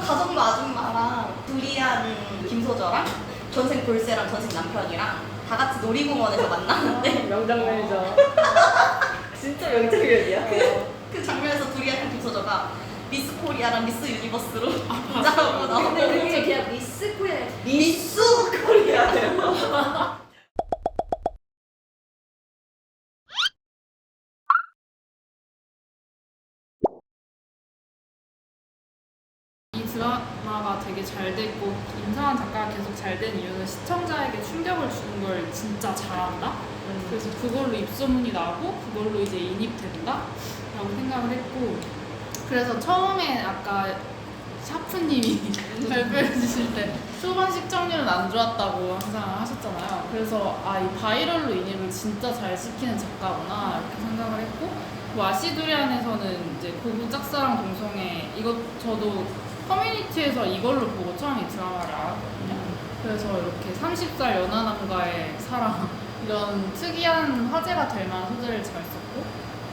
가정부 아줌마랑 두리안 김소저랑 전생 볼세랑 전생 남편이랑 다 같이 놀이공원에서 만났는데 명장면이죠. 진짜 명장면이야. 그 장면에서 두리안 김소저가 미스 코리아랑 미스 유니버스로 등장하고 나오는데 근데 그게 그냥 미스 코리아 미스 코리아예요. 이 드라마가 되게 잘 됐고 임상한 작가가 계속 잘 된 이유는 시청자에게 충격을 주는 걸 진짜 잘한다. 그래서 그걸로 입소문이 나고 그걸로 이제 인입된다 라고 생각을 했고, 그래서 처음에 아까 샤프님이 발표해 주실 때 초반 시청률은 안 좋았다고 항상 하셨잖아요. 그래서 이 바이럴로 인입을 진짜 잘 시키는 작가구나 이렇게 생각을 했고, 뭐 아시두리안에서는 이제 고부 짝사랑 동성애, 이거 저도 커뮤니티에서 이걸로 보고 처음 이 드라마를 알았거든요. 그래서 이렇게 30살 연하남과의 사랑, 이런 특이한 화제가 될 만한 소재를 잘 썼고,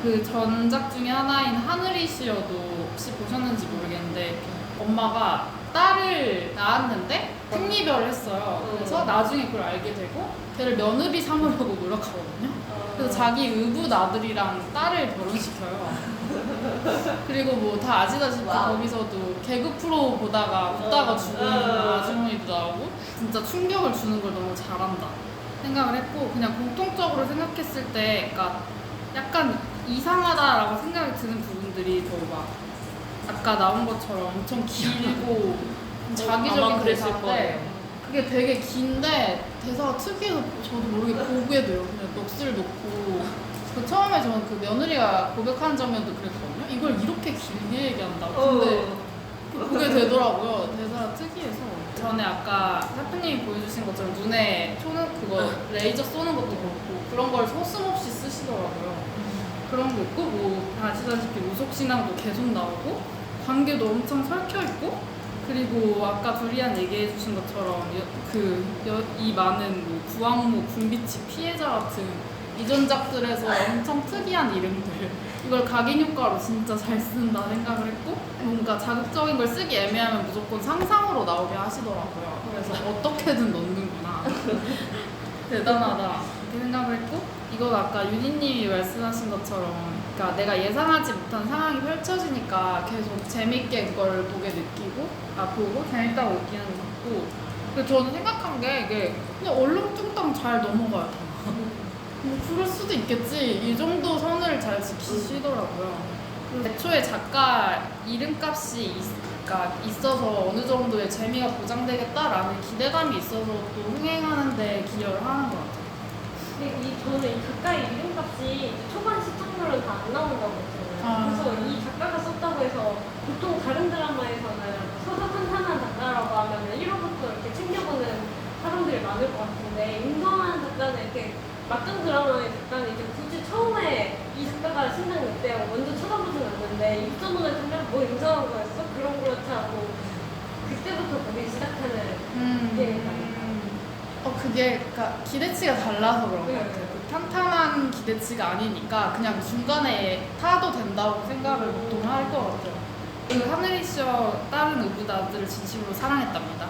그 전작 중에 하나인 하늘이 시여도 혹시 보셨는지 모르겠는데 엄마가 딸을 낳았는데 생리별을 했어요. 그래서 나중에 그걸 알게 되고 걔를 며느리 삼으려고 노력하거든요. 그래서 자기 의붓 아들이랑 딸을 결혼시켜요. 그리고 뭐 다 아시다시피 거기서도 개그 프로 보다가 웃다가 죽은 아주머니도 나오고, 진짜 충격을 주는 걸 너무 잘한다 생각을 했고, 그냥 공통적으로 생각했을 때 그러니까 약간 이상하다라고 생각이 드는 부분들이 더 막 아까 나온 것처럼 엄청 길고 자기적인 대사인데 그게 되게 긴데 대사가 특이해서 저도 모르게 보게 돼요. 그냥 넋을 놓고. 그 처음에 저는 그 며느리가 고백하는 장면도 그랬거든요. 이걸 이렇게 길게 얘기한다. 근데 보게 되더라고요. 대사가 특이해서. 전에 아까 샤프님이 보여주신 것처럼 눈에 그거 레이저 쏘는 것도 그렇고 그런 걸 서슴없이 쓰시더라고요. 그런 거 있고, 뭐 아시다시피 우속신앙도 계속 나오고 관계도 엄청 설켜있고, 그리고 아까 두리안 얘기해주신 것처럼 이 많은 뭐 부왕모, 군비치 피해자 같은 이전작들에서 엄청 특이한 이름들, 이걸 각인 효과로 진짜 잘 쓴다 생각을 했고, 뭔가 자극적인 걸 쓰기 애매하면 무조건 상상으로 나오게 하시더라고요. 그래서 어떻게든 넣는구나. 대단하다 이렇게 생각을 했고, 이건 아까 유니님이 말씀하신 것처럼 그러니까 내가 예상하지 못한 상황이 펼쳐지니까 계속 재밌게 그걸 보게 느끼고 보고 재밌다고 느끼는 것 같고, 근데 저는 생각한 게 이게 그냥 얼렁뚱땅 잘 넘어가요. 뭐 그럴 수도 있겠지, 이 정도 선을 잘 지키시더라고요. 그리고 애초에 작가 이름값이 있어서 어느 정도의 재미가 보장되겠다라는 기대감이 있어서 또 흥행하는데 기여를 하는 것 같아요. 근데 저는 이 작가의 이름값이 초반 시청률은 다 안 나온다고 했잖아요. 그래서 이 작가가 썼다고 해서 보통 다른 드라마에서는 서사 탄탄한 작가라고 하면 1화부터 이렇게 챙겨보는 사람들이 많을 것 같은데, 임성한 작가는 이렇게 막장 드라마의 작가는 이제 굳이 처음에 이 작가가 신상냈대요 먼저 쳐다보진 않는데 입소문을 타면 뭐 임성한 거였어? 그런 그렇지 않고 그때부터 보기 시작하는 게니까요. 그게 그러니까 기대치가 달라서 그런 것 네. 같아요. 그 탄탄한 기대치가 아니니까 그냥 중간에 타도 된다고 생각을 보통 할 것 같아요. 그 하늘이 씨와 다른 의붓아들을 진심으로 사랑했답니다.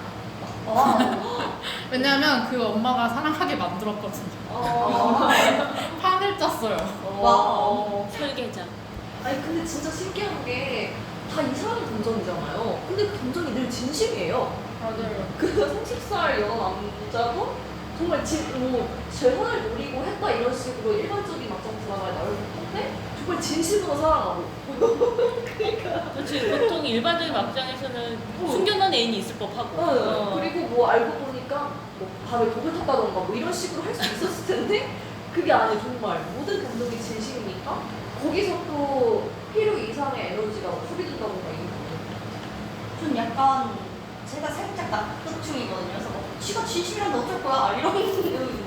왜냐면 그 엄마가 사랑하게 만들었거든요. 판을 짰어요. 설계자. 아니 근데 진짜 신기한 게 다 이상한 감정이잖아요. 근데 그 감정이 늘 진심이에요. 맞아요. 그 30살 여자 남자도 정말 재혼을 노리고 했다 이런 식으로 일반적인 막장 드라마에 나올 텐데 정말 진심으로 사랑하고. 그러니까. 그렇지. 보통 일반적인 막장에서는 숨겨놓은 애인이 있을 법하고. 그리고 뭐 알고 보니까 뭐 밤에 독을 탔다던가 뭐 이런 식으로 할 수 있었을 텐데 그게 아니에요. 정말 모든 감정이 진심이니까 거기서 또 필요 이상의 에너지가 소비된다던가 이런 거. 좀 약간 제가 살짝 납득충이거든요. 그래서 쥐가 진심이란데 어쩔 거야?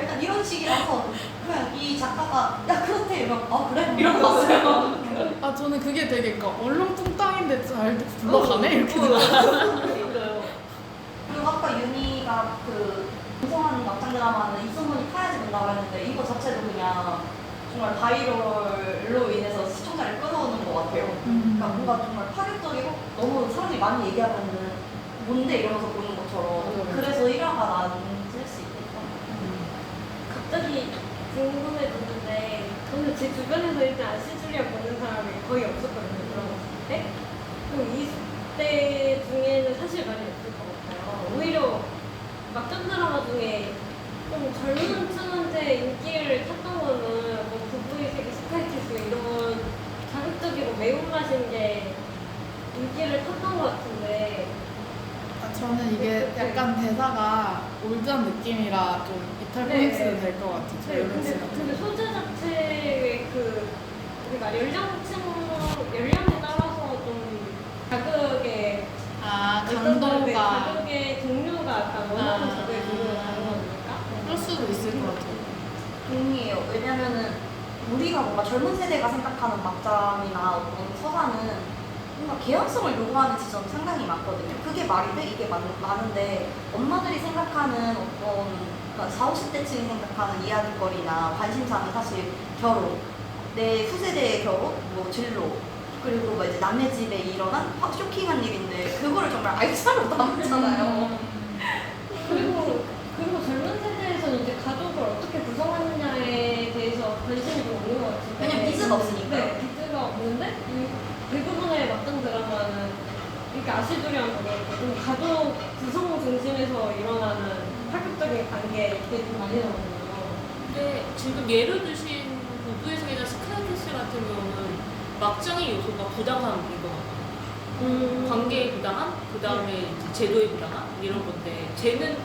약간 이런 식이라서 그냥 이 작가가 야 그렇대 이러면 그래? 이러고 왔어요. 저는 그게 되게 그러니까 얼렁뚱땅인데 잘 굴러가네? 이렇게 생각해요. 그리고 아까 윤희가 그 공성한 막장 드라마는 입소문이 타야지 된다고 했는데 이거 자체도 그냥 정말 바이럴로 인해서 시청자를 끌어오는 것 같아요. 그러니까 뭔가 정말 파격적이고 너무 사람들이 많이 얘기하면은 뭔데 이러면서 보는 것처럼. 그래서 1화가 난쓸 수 있겠다. 갑자기 궁금해졌는데 저는 제 주변에서 일단 아시주리아 보는 사람이 거의 없었거든요. 들어봤을 때. 그럼 20대 중에는 사실 많이 없을 것 같아요. 오히려 막장 드라마 중에 좀 젊은 층한테 인기를 탔던 거는 뭐 부부의 세계, 스카이키스 이런 자극적이고 매운맛인 게 인기를 탔던 것 같은데 아, 저는 이게 약간 대사가 올드한 느낌이라 좀 이탈 포인트는 될 것 같아요. 네, 근데 소재 자체의 그러니까 연령에 따라서 좀 자극의 강도가 자극의 종류가 약간 원하는 자극의 종류가 다른 거니까. 그럴 수도 있을 것 같아요. 동의해요. 왜냐면은 우리가 뭔가 젊은 세대가 생각하는 막장이나 어떤 서사는 뭔가 개연성을 요구하는 지점이 상당히 많거든요. 그게 말이 돼? 이게 많은데 엄마들이 생각하는 어떤 그러니까 40, 50대층이 생각하는 이야기거리나 관심사는 사실 결혼, 내 후세대의 결혼, 뭐 진로, 그리고 뭐 이제 남의 집에 일어난 확 쇼킹한 일인데 그거를 정말 알차로 담았잖아요. 그리고 젊은 세대에서는 이제 가족을 어떻게 구성하느냐에 대해서 관심이 좀 없는 것 같은데. 왜냐면 빚은 없으니까. 네, 빚가 없는데 대부분의 막장 드라마는 이렇게 아시두리안 보면 좀 가족 구성 중심에서 일어나는 파격적인 관계 이렇게 좀 많이 나오거든요. 근데 지금 예를 드신 부부의 세계나 스카이캐슬 같은 경우는 막장의 요소가 부당함인 것 같아요. 관계의 부당함, 그 다음에 제도의 부당함 이런 건데 쟤는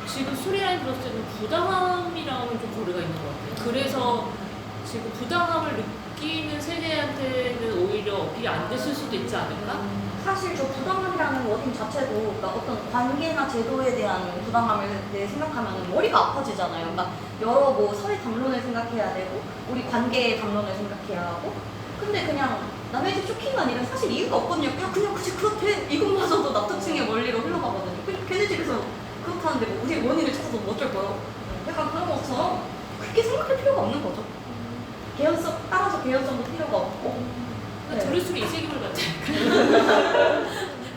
지금 스토리라인 들었을 때는 부당함이랑은 좀 거리가 있는 것 같아요. 그래서 지금 부당함을 느끼는 세대한테는 오히려 어필이 안 됐을 수도 있지 않을까? 사실 저 부당함이라는 워딩 자체도 그러니까 어떤 관계나 제도에 대한 부당함을 생각하면 머리가 아파지잖아요. 그러니까 여러 뭐 사회 담론을 생각해야 되고 우리 관계의 담론을 생각해야 하고 근데 그냥 남의 집 쇼킹한 일은 사실 이유가 없거든요. 그냥 그치 그렇대 이것마저도 납득층의 원리로 흘러가거든요. 걔네 집에서 그렇다는데 뭐 우리 원인을 찾아서 뭐 어쩔 거예요? 약간 그런 것처럼 그렇게 생각할 필요가 없는 거죠. 따라서 개연성도 필요가 없고 근데 들을수록 이 세계를 갖지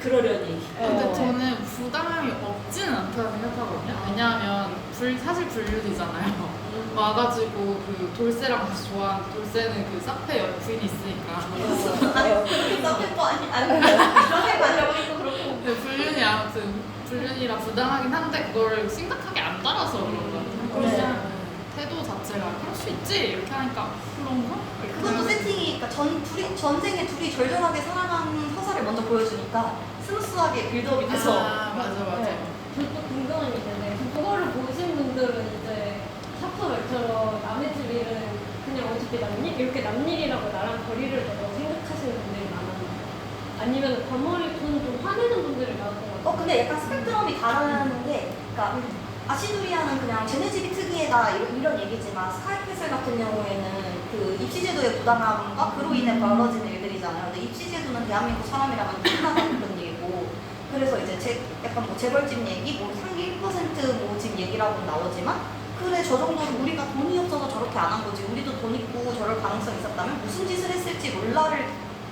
그러려니. 근데 저는 부당함이 없지는 않다고 생각하거든요. 왜냐하면 사실 불륜이잖아요. 와가지고 그 돌쇠랑 같이 좋아하는 돌쇠는 그 사페 여친이 있으니까. 그렇게 써도 아니 그렇게 가려고 해도 그렇고 근데 불륜이 아무튼 불륜이라 부당하긴 한데 그거를 심각하게 안 따라서 그런 것 같아요. 그냥 태도 자체가 그럴 수 있지 이렇게 하니까 그런가? 그것도 세팅이 그러니까 전생에 둘이 절절하게 사랑하는 서사를 먼저 보여주니까 스무스하게 빌드업이 돼서 맞아. 저도 궁금한 게 있는데 그거를 보신 분들은 이제 샤프 말처럼 남의 집 일은 그냥 어차피 남일? 이렇게 남일이라고 나랑 거리를 둬서 생각하시는 분들이 많았나요? 아니면 과몰입은 좀 화내는 분들이 많았던 것 같아요? 근데 약간 스펙트럼이 다른 게 그러니까 아시두리아는 그냥 쟤네 집이 특이해다 이런 얘기지만 스카이캐슬 같은 경우에는 그 입시제도의 부당함과 그로 인해 벌어진 일들이잖아요. 근데 입시제도는 대한민국 사람이라면 끝나는 그런 얘기고 그래서 이제 약간 뭐 재벌집 얘기, 뭐 상위 1% 뭐 집 얘기라고 나오지만 그래 저 정도로 우리가 돈이 없어서 저렇게 안 한 거지 우리도 돈 있고 저럴 가능성이 있었다면 무슨 짓을 했을지 몰라를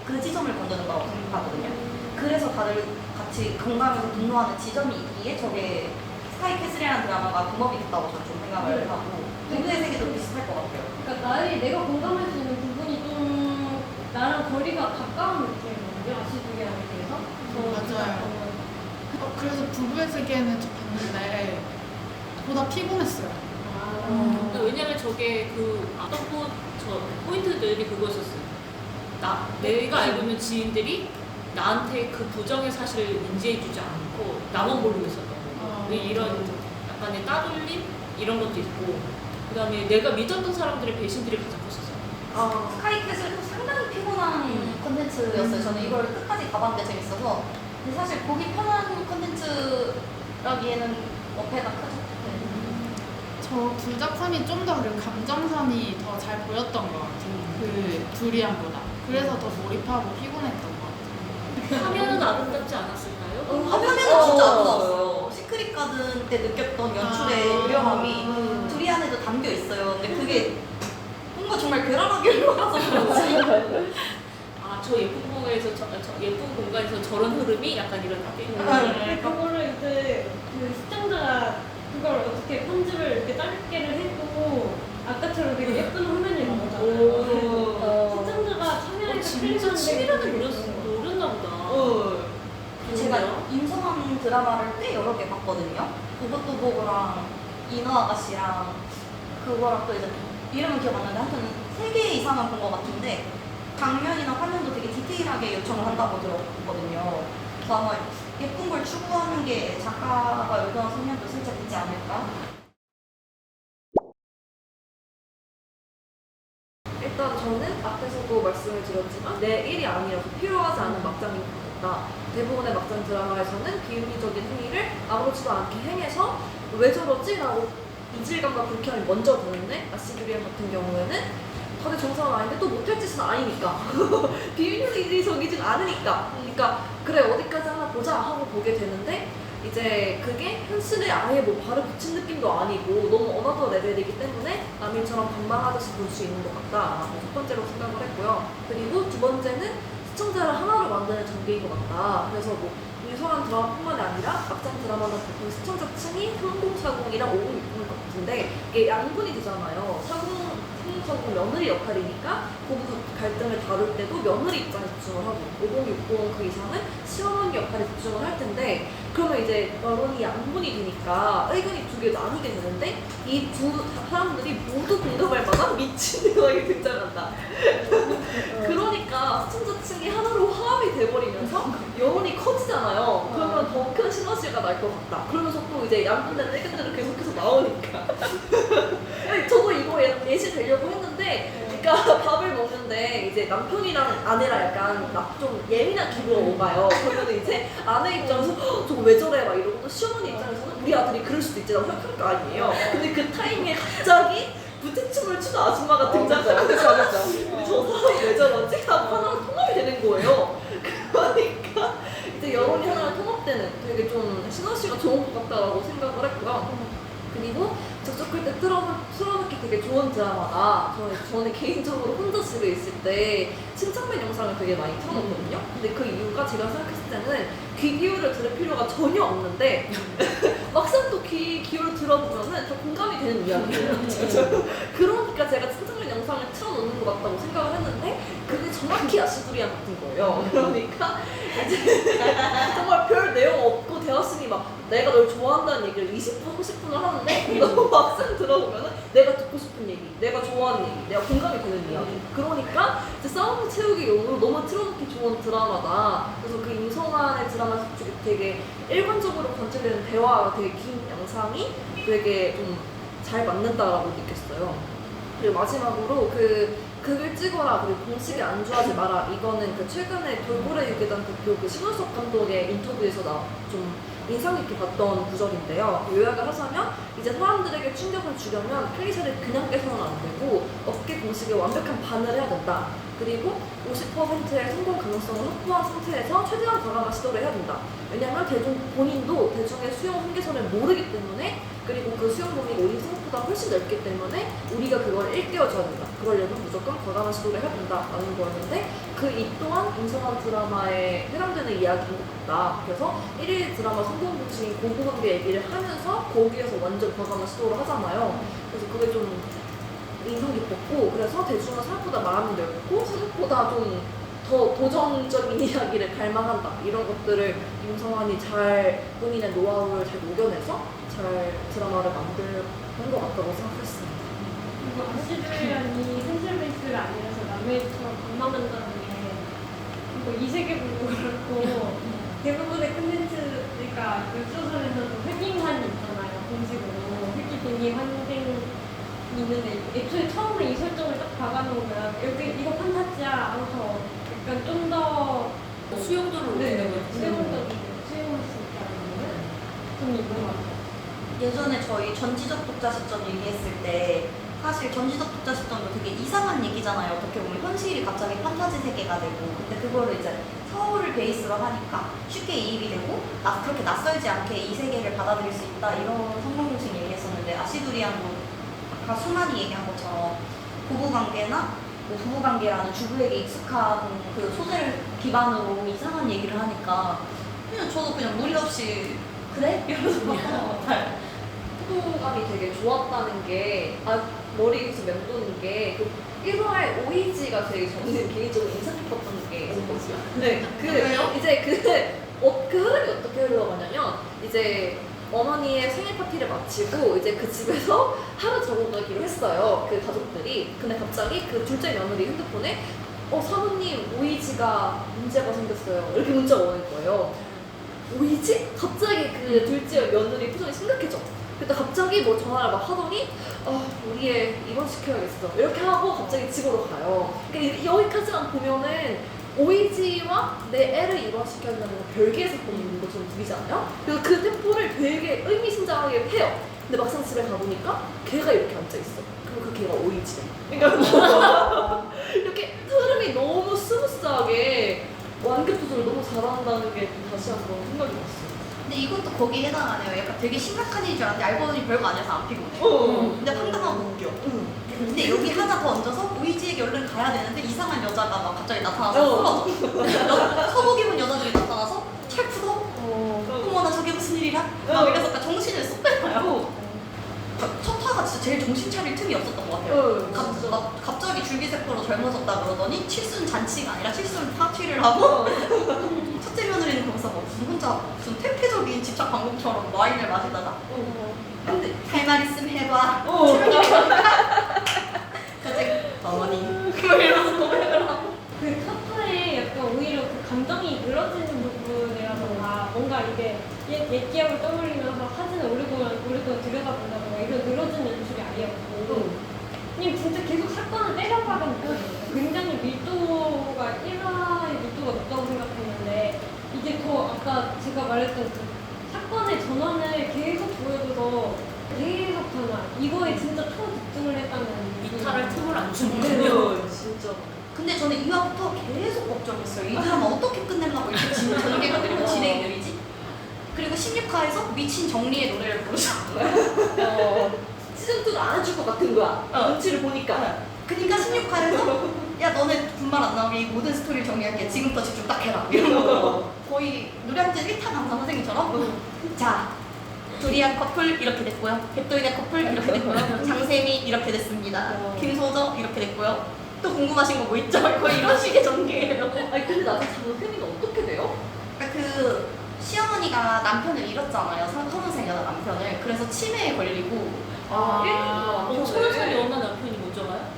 그 지점을 건드는 거라고 생각하거든요. 그래서 다들 같이 공감해서 분노하는 지점이 있기에 저게 스카이캐슬이라는 드라마가 붕업이 됐다고 저는 좀 생각을 하고 누구의 세계도 비슷할 것 같아요. 그러니까 내가 공감할 수 있는 부분이 좀 나랑 거리가 가까운 느낌이거든요. 아시두리안에 대해서. 맞아요. 그래서 부부의 세계는 저 봤는데 보다 피곤했어요. 그러니까 왜냐면 저게 저 포인트들이 그거였었어요. 내가 알고 있는 지인들이 나한테 그 부정의 사실을 인지해주지 않고 나만 모르고 있었던 거고 이런 약간의 따돌림 이런 것도 있고 그 다음에 내가 믿었던 사람들의 배신들이 가장 컸었어요. 스카이캐슬도 상당히 피곤한 콘텐츠였어요. 저는 이걸 끝까지 다 봤는데 재밌어서 근데 사실 보기 편한 콘텐츠라기에는 어폐가 크죠. 저 둘 작품이 좀 더 그 감정선이 더 잘 보였던 것 같아요. 그 두리안보다. 그래서 더 몰입하고 피곤했던 것 같아요. 화면은 아름답지 않았을까요? 화면에는 진짜 아름다워요. 시크릿 가든 때 느꼈던 연출의 유려함이 두리안에도 담겨 있어요. 근데 그게 뭔가 정말 괴랄하게 흘러가서 그런지 저 예쁜 거에 공간에서 예쁜 공간에서 저런 흐름이 약간 이런 느낌. 네, 그거를 이제 그 시청자가 그걸 어떻게 편집을 이렇게 짧게를 해도 아까처럼 되게 예쁜 화면이 나오잖아요. 시청자가 참여해서 진짜 치밀하게 클릭하는 노렸나 보다. 제가 임성한 드라마를 꽤 여러 개 봤거든요. 그것도 보고랑 인어 아가씨랑 그거랑 또 이제 이름은 기억 안 나는데 하여튼 3개 이상은 본 것 같은데 장면이나 화면도 되게 디테일하게 요청을 한다고 들었거든요. 그래서 아마 예쁜 걸 추구하는 게 작가가 요구한 성향도 살짝 있지 않을까? 일단 저는 앞에서도 말씀을 드렸지만 내 일이 아니어서 필요하지 않은 막장인 것 같다. 대부분의 막장 드라마에서는 비윤리적인 행위를 아무렇지도 않게 행해서 왜 저러지? 라고 이질감과 불쾌함이 먼저 드는데 아시드리안 같은 경우에는 다들 정상은 아닌데 또 못할 짓은 아니니까 비윤리적이진 않으니까 그러니까 그래 어디까지 하나 보자 하고 보게 되는데 이제 그게 현실에 아예 뭐 발을 붙인 느낌도 아니고 너무 어나더 레벨이기 때문에 남인처럼 반말하듯이 볼 수 있는 것 같다라고 첫 번째로 생각을 했고요. 그리고 두 번째는 시청자를 하나로 만드는 전개인 것 같다. 그래서 뭐 유성한 드라마뿐만이 아니라 막장 드라마는 보통 시청자층이 3040이랑 5060일 것 같은데 이게 양분이 되잖아요. 3040 며느리 역할이니까 부부 갈등을 다룰 때도 며느리 입장에 집중을 하고 5060 그 이상은 시어머니 역할에 집중을 할 텐데 그러면 이제 여론이 양분이 되니까 의견이 두 개 나뉘게 되는데 이 두 사람들이 모두 공감할 만한 미친 내용이 등장한다. 그러니까 시청자층이 하나로 화합이 돼버리면서 여론이 커지잖아요. 그러면 더 큰 시너지가 날 것 같다. 그러면서 또 이제 양분된 의견들은 계속해서 나오니까. 저도 이거 예시 되려고 했는데, 그러니까 밥을 먹는데 이제 남편이랑 아내랑 약간 좀 예민한 기분이 오가요. 그러면 이제 아내 입장에서 저거 왜 저래 막 이러고 또 시어머니 입장에서는 우리 아들이 그럴 수도 있지라고 생각할 거 아니에요. 근데 그 타이밍에 갑자기 부채춤을 추는 아줌마가 등장해요. 근데 저 사람 왜 저러지? 하고 하나로 통합이 되는 거예요. 그러니까 이제 여론이 하나로 통합되는 되게 좀 시너지가 좋은 것 같다라고 생각을 했고요. 그리고 접촉할 때 틀어놓기 되게 좋은 드라마다. 저는 개인적으로 혼자 집에 있을 때 신청맨 영상을 되게 많이 틀어놓거든요. 근데 그 이유가 제가 생각했을 때는 귀 기울여 들을 필요가 전혀 없는데 막상 또 귀 기울여 들어보면은 더 공감이 되는 이야기예요. 그러니까 제가 신청맨 영상을 틀어놓는 것 같다고 생각을 했는데 그게 정확히 아시두리안 같은 거예요. 그러니까 이제 정말 별 내용 없고 대화씬이 막 내가 널 좋아한다는 얘기를 20분, 30분을 하는데 너 막상 들어보면은 내가 듣고 싶은 얘기, 내가 좋아하는 얘기, 내가 공감이 되는 이야기. 그러니까 이제 싸움을 채우기 용으로 너무 틀어놓기 좋은 드라마다. 그래서 그 임성환의 드라마 쪽에 되게 일관적으로 관찰되는 대화가 되게 긴 영상이 되게 좀 잘 맞는다라고 느꼈어요. 그리고 마지막으로 극을 찍어라 그리고 공식에 안주하지 마라. 이거는 그 최근에 돌고래 유괴단 대표 그 신원석 감독의 인터뷰에서 좀 인상 깊게 봤던 구절인데요. 요약을 하자면 이제 사람들에게 충격을 주려면 클리셰를 그냥 깨서는 안 되고 업계 공식에 완벽한 반을 해야 된다. 그리고 50%의 성공 가능성을 확보한 상태에서 최대한 과감한 시도를 해야 된다. 왜냐하면 대중 본인도 대중의 수용 한계선을 모르기 때문에 그리고 그 수용 범위가 우리 생각보다 훨씬 넓기 때문에 우리가 그걸 일깨워줘야 된다. 그러려면 무조건 과감한 시도를 해야 된다라는 거였는데 그 이 또한 임성환 드라마에 해당되는 이야기인 것 같다. 그래서 1일 드라마 성공 부진 고부관계 얘기를 하면서 거기에서 완전 과감한 시도를 하잖아요. 그래서 그게 좀 인상 깊었고 그래서 대중은 생각보다 마음이 넓고 생각보다 좀 더 도전적인 이야기를 갈망한다. 이런 것들을 임성환이 잘 본인의 노하우를 잘 녹여내서 잘 드라마를 만든 것 같다고 생각했습니다. 그리고 아시드리안이 현실 베이스가 아니라서 남의 일처럼 반말한다는 게 뭐 이세계도 그렇고 대부분의 콘텐츠가 웹소설에서도 획기환이 있잖아요. 공식으로 획기동의 환생 있는데 애초에 처음에 이 설정을 딱 박아놓으면 여기 이거 판타지야 하고서 약간 좀 더 수용도를 올리는 거지. 수용할 수 있다는 거는 좀 있는 것 같아요. 예전에 저희 전지적 독자 시점 얘기했을 때 사실 전지적 독자 시점도 되게 이상한 얘기잖아요. 어떻게 보면 현실이 갑자기 판타지 세계가 되고 근데 그거를 이제 서울을 베이스로 하니까 쉽게 이입이 되고 그렇게 낯설지 않게 이 세계를 받아들일 수 있다 이런 성공공식 얘기했었는데 아시두리안도 아까 수만이 얘기한 것처럼 부부관계나 그 부부관계라는 주부에게 익숙한 그 소재를 기반으로 이상한 얘기를 하니까 그냥 저도 그냥 무리 없이 그래? 이러면서 막 소통감이 되게 좋았다는 게, 머리 위에서 맴도는 게, 그 1화 오이지가 되게 저는 개인적으로 인상 깊었던 게 있었거든요. 네, 왜요? 이제 그 흐름이 어떻게 흘러가냐면, 이제 어머니의 생일 파티를 마치고, 이제 그 집에서 하루 저녁하기로 했어요. 그 가족들이. 근데 갑자기 그 둘째 며느리 핸드폰에, 사모님, 오이지가 문제가 생겼어요. 이렇게 문자가 오는 거예요. 오이지? 갑자기 그 둘째 며느리 표정이 심각해져. 근데 갑자기 뭐 전화를 막 하더니 우리 애 입원시켜야겠어 이렇게 하고 갑자기 집으로 가요. 그러니까 여기까지만 보면은 오이지와 내 애를 입원시켰다는 별개의 사건인 것처럼 들리잖아요. 그래서 그 템포를 되게 의미심장하게 해요. 근데 막상 집에 가보니까 걔가 이렇게 앉아있어. 그리고 그 걔가 오이지래. 그러니까 이렇게 흐름이 너무 스무스하게 완급 조절을 너무 잘한다는 게 다시 한번 생각이 났어요. 근데 이것도 거기에 해당하네요. 약간 되게 심각한 일인 줄 알았는데 알고 보니 별거 아니어서 안 피곤해. 근데 황당하고 웃겨. 근데 여기 하나 더 얹어서 오이지에게 얼른 가야 되는데 이상한 여자가 막 갑자기 나타나서 쓰러져. 서복 입은 여자들이 나타나서 찰 풀어. 어머나 저게 무슨 일이라? 막 이래서 약간 정신을 쏙 빼놔요. 첫 화가 진짜 제일 정신 차릴 틈이 없었던 것 같아요. 갑자기 줄기세포로 젊어졌다 그러더니 칠순 잔치가 아니라 칠순 파티를 하고 첫째 며느리는 거기서 뭐 혼자 무슨 퇴폐적인 집착 광고처럼 와인을 마시다가 근데 할 말 있으면 해봐. 갑자기 어머니 막 이러면서 고백을 하고 그 카프에 약간 오히려 그 감정이 늘어지는 부분이라던가 뭔가 이게 옛 기억을 떠올리면서 사진을 오랫동안 들여다본다던가 이런 늘어지는 연출이 아예 없고 그냥 진짜 계속 사건을 때려박은 느낌이에요. 굉장히 밀도가 1화의 밀도가 높다고 생각했는데 이게 더 아까 제가 말했던 그 사건의 전환을 계속 보여줘서 계속 전환 이거에 진짜 초집중을 했다는 이탈할 틈을 안 네. 주는군요. 진짜. 근데 저는 2화부터 계속 걱정했어요. 이 드라마 어떻게 끝내려고 이렇게 전개가 느리고 진행이 느리지? 그리고 16화에서 미친 정리의 노래를 부르죠. 시즌2는 안 해줄 것 같은 거야. 눈치를 보니까. 그니까 16화에서 야 너네 분말 안 나오게 이 모든 스토리를 정리할게. 지금부터 집중 딱 해라. 이러고 거의 노량진 1타 강사 선생님처럼 자 도리안 커플 이렇게 됐고요. 백도인의 커플 이렇게 됐고요. 장세미 이렇게 됐습니다. 김소저 이렇게 됐고요. 또 궁금하신 거 뭐 있죠? 거의 이런 식의 전개예요. 아니 근데 나중에 장세미는 어떻게 돼요? 그러니까 그 시어머니가 남편을 잃었잖아요. 30살 여자 남편을. 그래서 치매에 걸리고 소설 연하 남편이 먼저가요?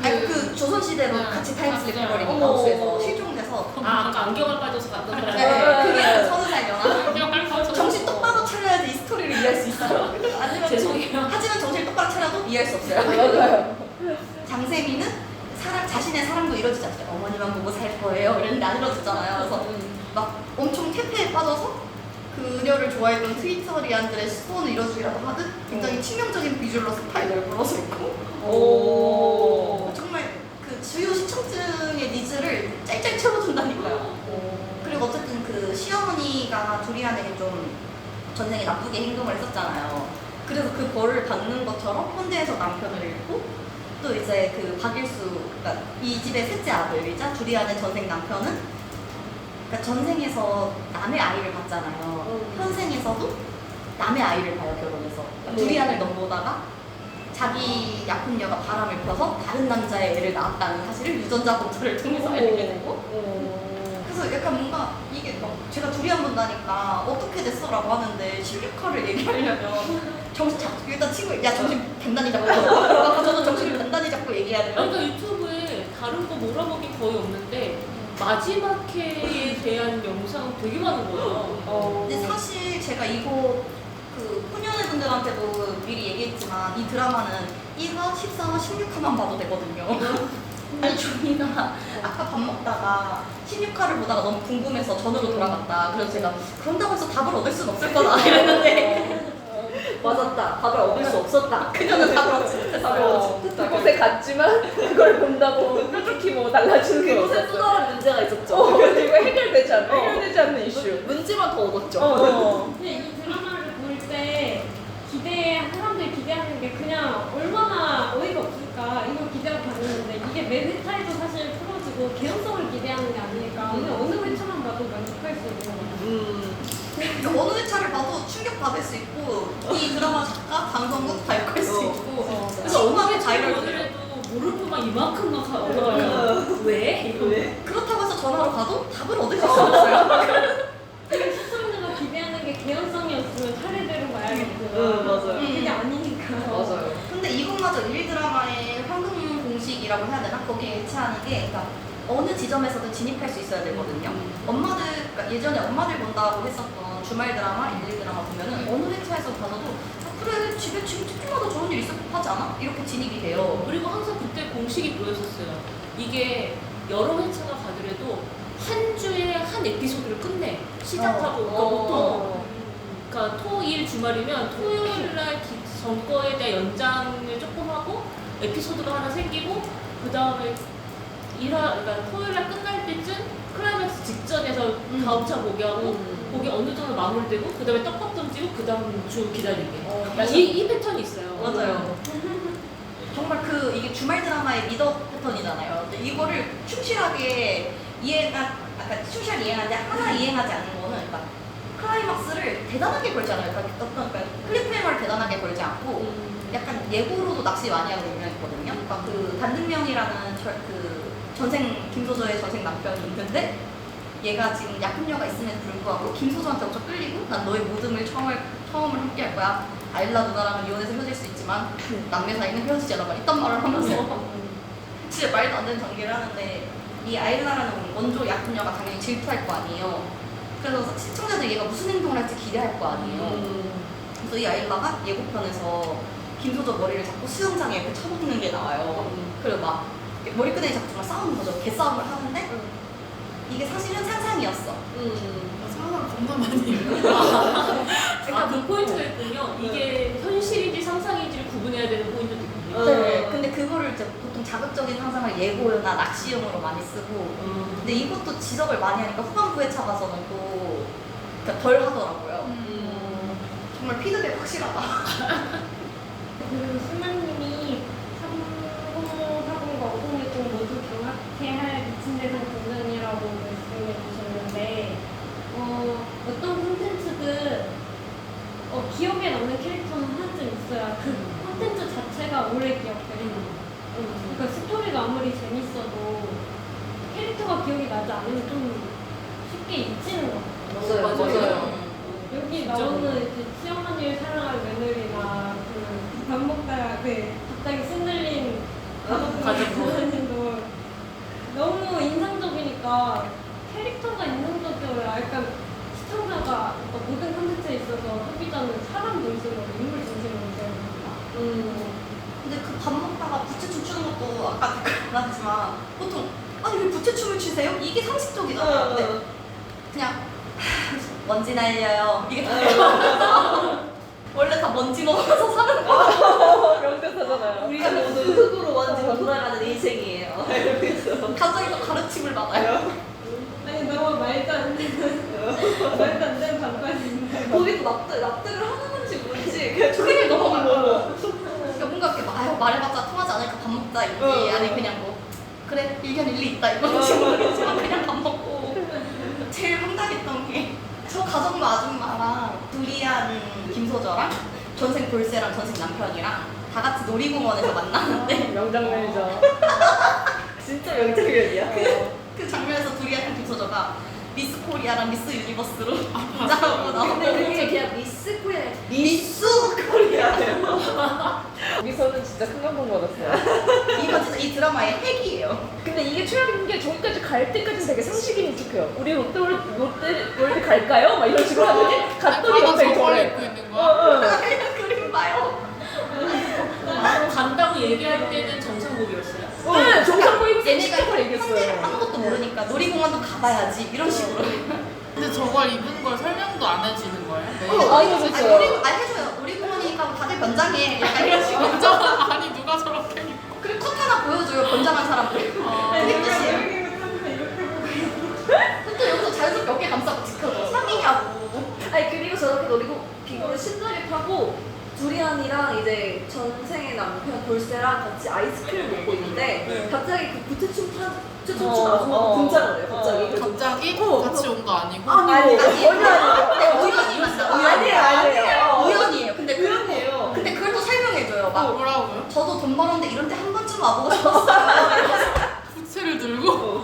그 조선시대로 같이 타임슬립 해버린 하우스에서 실종돼서 아까 안경을 빠져서 갔던 사람. 그게 30살 연하. 안경을 빠져서 정신 똑바로 차려야지 이 스토리를 이해할 수 있어요. 아니면 죄송해요. 하지만 정신 똑바로 차려도 이해할 수 없어요. 맞아요. 장세미는 자신의 사랑도 이루어지지 않죠. 어머니만 보고 살 거예요. 이랬는데 안 이루어졌잖아요. 그래서 막 엄청 퇴폐에 빠져서 그녀를 좋아했던 트위터리안들의 소원을 이뤄주기라도 하듯 굉장히 치명적인 비주얼로 스파이더를 불러서 있고 정말 그 주요 시청층의 니즈를 짤짤 채워준다니까요. 그리고 어쨌든 그 시어머니가 두리안에게 좀 전생에 나쁘게 행동을 했었잖아요. 그래서 그 벌을 받는 것처럼 현대에서 남편을 잃고 또 이제 그 박일수, 그러니까 이 집의 셋째 아들이자 두리안의 전생 남편은 그러니까 전생에서 남의 아이를 봤잖아요. 현생에서도 남의 아이를 봐요, 결혼해서. 그러니까 두리안을 넘보다가 자기 약혼녀가 바람을 펴서 다른 남자의 애를 낳았다는 사실을 유전자 검사를 통해서 알게 되고 그래서 약간 뭔가 이게 막 제가 두리안 본다니까 어떻게 됐어라고 하는데 16화를 얘기하려면 정신 잡고 일단 친구 야 정신 단단히 잡고 저도 정신을 단단히 잡고 얘기해야 돼요. 그러니까 유튜브에 다른 거 몰아보기 거의 없는데 마지막 회에 대한 영상 되게 많은 거예요. 근데 사실 제가 이거 그 소년의 분들한테도 미리 얘기했지만 이 드라마는 1화, 14화, 16화만 봐도 되거든요. 아니 준이가 아까 밥 먹다가 16화를 보다가 너무 궁금해서 전으로 돌아갔다. 그래서 제가 그런다고 해서 답을 얻을 순 없을 거다 이랬는데 맞았다. 답을 얻을 수 없었다. 그녀는 답을 얻지 못했어요. 그곳에 갔지만 그걸 본다고 솔직히 뭐 달라지는 게 그곳에 또 다른 문제가 있었죠. 이거 해결되지 않는 이슈. 문제만 더 얻었죠. 근데 이 드라마를 볼 때 사람들이 기대하는 게 그냥 얼마나 어이가 없을까 이걸 기대하고 다니는데 이게 매 회차에도 사실 풀어지고 개연성을 기대하는 게 아니니까 그냥 어느 회차만 봐도 만족할 수 있는 것 같아요. 그러니까 어느 회차를 봐도 충격받을 수 있고 이 드라마 작가 방송국 다 욕할 수 있고 그래서 어느 신나게 게 잘 잘 읽어요. 오늘도 모르고 막 이만큼 막 올라가요. 왜? 왜? 그렇다고 해서 전화로 가도 답을 얻을 수 없어요. 시청자가 기대하는 게 개연성이었으면 차례대로 봐야겠구나. 응, 맞아요. 그게 아니니까. 맞아요. 근데 이것마저 일 드라마의 황금 공식이라고 해야 되나? 거기에 일치하는 게 그러니까 어느 지점에서든 진입할 수 있어야 되거든요. 엄마들, 그러니까 예전에 엄마들 본다고 했었던 주말 드라마, 일일 드라마 보면은 어느 회차에서 봐서도 아, 그래 집에 지금 집중하다 좋은 일 있을 법하지 않아? 이렇게 진입이 돼요. 그리고 항상 그때 공식이 보였었어요. 이게 여러 회차가 가더라도 한 주에 한 에피소드를 끝내. 시작하고 그러니까 보통 그러니까 토일 주말이면 토요일 날 전거에 대한 연장을 조금 하고 에피소드가 하나 생기고 그 다음에 그러니까 토요일 날 끝날 때쯤 클라이맥스 직전에서 다음 차 보게 하고 거기 어느 정도 마무리되고 그 다음에 떡밥 던지고 그 다음 주 기다리게. 이 패턴이 있어요. 맞아요. 정말 이게 주말 드라마의 리더 패턴이잖아요. 근데 이거를 충실하게 충실하게 이행하는데 하나 이행하지 않는 거는 그러니까 클라이막스를 대단하게 걸잖아요. 그러니까 클리프해머를 대단하게 걸지 않고 약간 예고로도 낚시 많이 하고 유명했거든요. 그러니까 그 단등명이라는 김소저의 전생 남편이 있는데 얘가 지금 약혼녀가 있음에도 불구하고 김소저한테 엄청 끌리고 난 너의 모든 처음을 함께 할 거야. 아일라 누나랑은 이혼해서 헤어질 수 있지만 남매 사이는 헤어지지 않아. 이딴 말을 하면서 진짜 말도 안 되는 전개를 하는데 이 아일라라는 원조 약혼녀가 당연히 질투할 거 아니에요. 그래서 시청자들이 얘가 무슨 행동을 할지 기대할 거 아니에요. 그래서 이 아일라가 예고편에서 김소저 머리를 잡고 수영장에 이렇게 쳐박는 게 나와요. 그리고 막 머리끄댕이 잡고 막 싸우는 거죠. 개싸움을 하는데 이게 사실은 상상이었어. 상상 겁나 많이 해요. 그 포인트가 있군요. 이게 현실인지 상상인지를 구분해야 되는 포인트도 있군요. 네. 근데 그거를 이제 보통 자극적인 상상을 예고나 낚시용으로 많이 쓰고 근데 이것도 지적을 많이 하니까 후반부에 차가서는 또 그러니까 덜 하더라고요. 정말 피드백 확실하다. 그리고 수마님이 3040과 5060 모두 경악해 할 미친 대상 공전이라고 말씀해 주셨는데 어떤 콘텐츠든 기억에 남는 캐릭터는 하나쯤 있어야 그 콘텐츠 자체가 오래 기억돼요. 그러니까 스토리가 아무리 재밌어도 캐릭터가 기억이 나지 않으면 좀 쉽게 잊히는 것 같아요. 맞아요. 여기 나오는 이제 시어머니를 사랑하는 며느리나 밥 먹다가 갑자기 신들린 가족분도 너무 인상적이니까 캐릭터가 인상적이어야 약간 시청자가 모든 콘텐츠에 있어서 소비자는 사람 중심으로 인물 중심으로 되는 근데 그 밥 먹다가 부채춤 추는 것도 아까 댓글 나왔지만 보통 아니 왜 부채춤을 추세요? 이게 상식적이잖아요. 근데 그냥 먼지 날려요. 이게 원래 다 먼지 먹어서 사는 거. 명대사잖아요. 우리가 모두 흙으로 먼지가 돌아가는 인생이에요. 이러면서. 갑자기 또 가르침을 받아요. 아니 너무 말도 안 되는 반반인데 거기도 납득을 하는 건지 뭔지 그냥 그게 넘어가요. 그러니까 뭔가 이렇게 말해봤자 통하지 않을까 밥 먹자 이거지. 아니 그냥 뭐 그래 일견 일리 있다 이런 식으로 그냥 밥 먹고. 제일 황당했던 게 저 가정부 아줌마랑 두리안 김소저랑 전생 볼세랑 전생 남편이랑 다 같이 놀이공원에서 만나는데 명장면이죠. 진짜 명장면이야. 그 장면에서 두리안 김소저가 미스 코리아랑 미스 유니버스로 등장하고 근데 나오는데 그게 그냥 미스 코리아 미스 코리아예요. 여기서는 진짜 큰 감동 받았어요. 이거 진짜 이 드라마의 핵이에요. 근데 이게 최악인 게 저기까지 갈 때까지는 되게 상식인 척해요. 우리 롯데월드 갈까요? 막 이런 식으로 하더니 갔더니 가서 갑자기 저걸 저래. 입고 있는 거야? 그림 봐요. 간다고 얘기할 때는 정상복이었어요. 네, 정상고 입고 얘네가 시작을 현재를 얘기했어요. 아무것도 모르니까 놀이공원도 가봐야지 이런 식으로. 근데 저걸 입은 걸 설명도 안 해주는 거예요? 안 해줬어요. 해줘요. 놀이공원이니까 다들 변장해. 약간 이런 식으로. 아니 누가 저렇게 입고 그리고 컷 하나 보여줘요. 변장한 사람들. 그게 끝이에요. 또 여기서 자연스럽게 어깨 감싸고 지켜줘. 3이냐고. 아니 그리고 저렇게 놀이고 비구를 신나게 타고 두리안이랑 이제 전생의 남편 돌쇠랑 같이 아이스크림을 먹고 있는데 갑자기 그 구태춤 춤추는 아줌마가 등장을 해요. 갑자기. 그래서 갑자기 어. 같이 온 거 아니고? 아니, 전혀 아니에요. 우연이었어요. 아니에요. 우연이에요. 근데 우연이에요. 근데 그걸 또 설명해줘요. 막 뭐라고요? 저도 돈 벌었는데 이런 데 한 번쯤 와보고 싶었어요. 부채를 들고?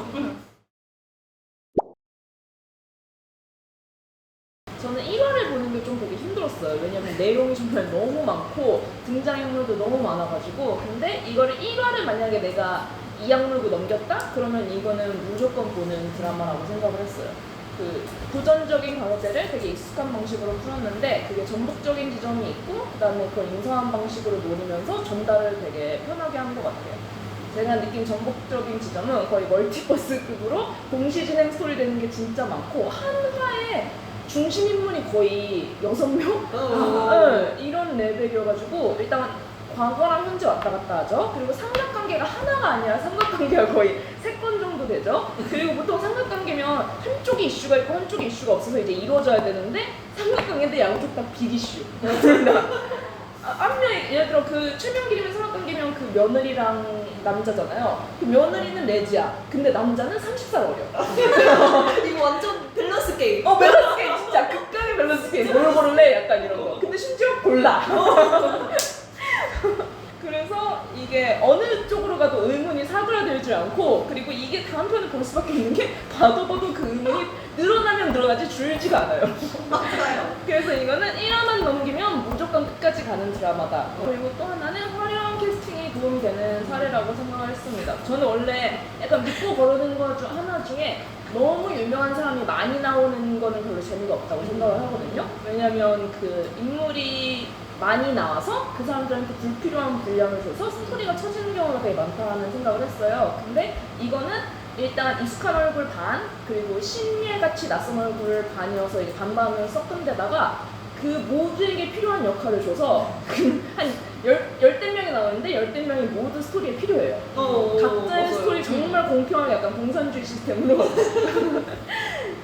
저는 1화를 보는 게 좀 보기 힘들었어요. 왜냐면 내용이 정말 너무 많고 등장인물도 너무 많아가지고. 근데 이거를 1화를 만약에 내가 2악물고 넘겼다? 그러면 이거는 무조건 보는 드라마라고 생각을 했어요. 그 도전적인 강제를 되게 익숙한 방식으로 풀었는데 그게 전복적인 지점이 있고 그다음에 그걸 인상한 방식으로 노리면서 전달을 되게 편하게 한 것 같아요. 제가 느낀 전복적인 지점은 거의 멀티버스급으로 동시 진행 스토리 되는 게 진짜 많고 한 화에 중심 인물이 거의 6명? 네, 이런 레벨이어가지고 일단 과거랑 현재 왔다 갔다 하죠. 그리고 삼각관계가 하나가 아니라 삼각관계가 거의 3건 정도 되죠. 그리고 보통 삼각관계면 한쪽에 이슈가 있고 한쪽에 이슈가 없어서 이제 이루어져야 되는데 삼각관계인데 양쪽 다 빅이슈. 예를 들어 그 최명길이면 삼각관계면 그 며느리랑 남자잖아요. 그 며느리는 레지야. 근데 남자는 30살 어려. 이거 완전 밸런스 게임. 밸런스 게임 진짜 극강의 밸런스 게임. 뭘 고를래? 약간 이런 거. 근데 심지어 골라. 그래서 이게 어느 쪽으로 가도 의문이 사그라들지 않고 그리고 이게 다음 편을 볼 수밖에 없는 게 봐도 그 의문이 늘어나면 늘어나지 줄지가 않아요. 맞아요. 그래서 이거는 1화만 넘기면 무조건 끝까지 가는 드라마다. 그리고 또 하나는 화려한 캐스팅이 도움이 되는 사례라고 생각을 했습니다. 저는 원래 약간 믿고 거르는 거 중 하나 중에 너무 유명한 사람이 많이 나오는 거는 별로 재미가 없다고 생각을 하거든요. 왜냐면 그 인물이 많이 나와서 그 사람들한테 불필요한 분량을 줘서 스토리가 처지는 경우가 되게 많다는 생각을 했어요. 근데 이거는 일단 익숙한 얼굴 반, 그리고 신예같이 낯선 얼굴 반이어서 이제 반반을 섞은 데다가 그 모두에게 필요한 역할을 줘서 한 열댓 명이 나오는데 열댓 명이 모두 스토리에 필요해요. 각자의 맞아요. 스토리 정말 공평하게 약간 공산주의 시스템으로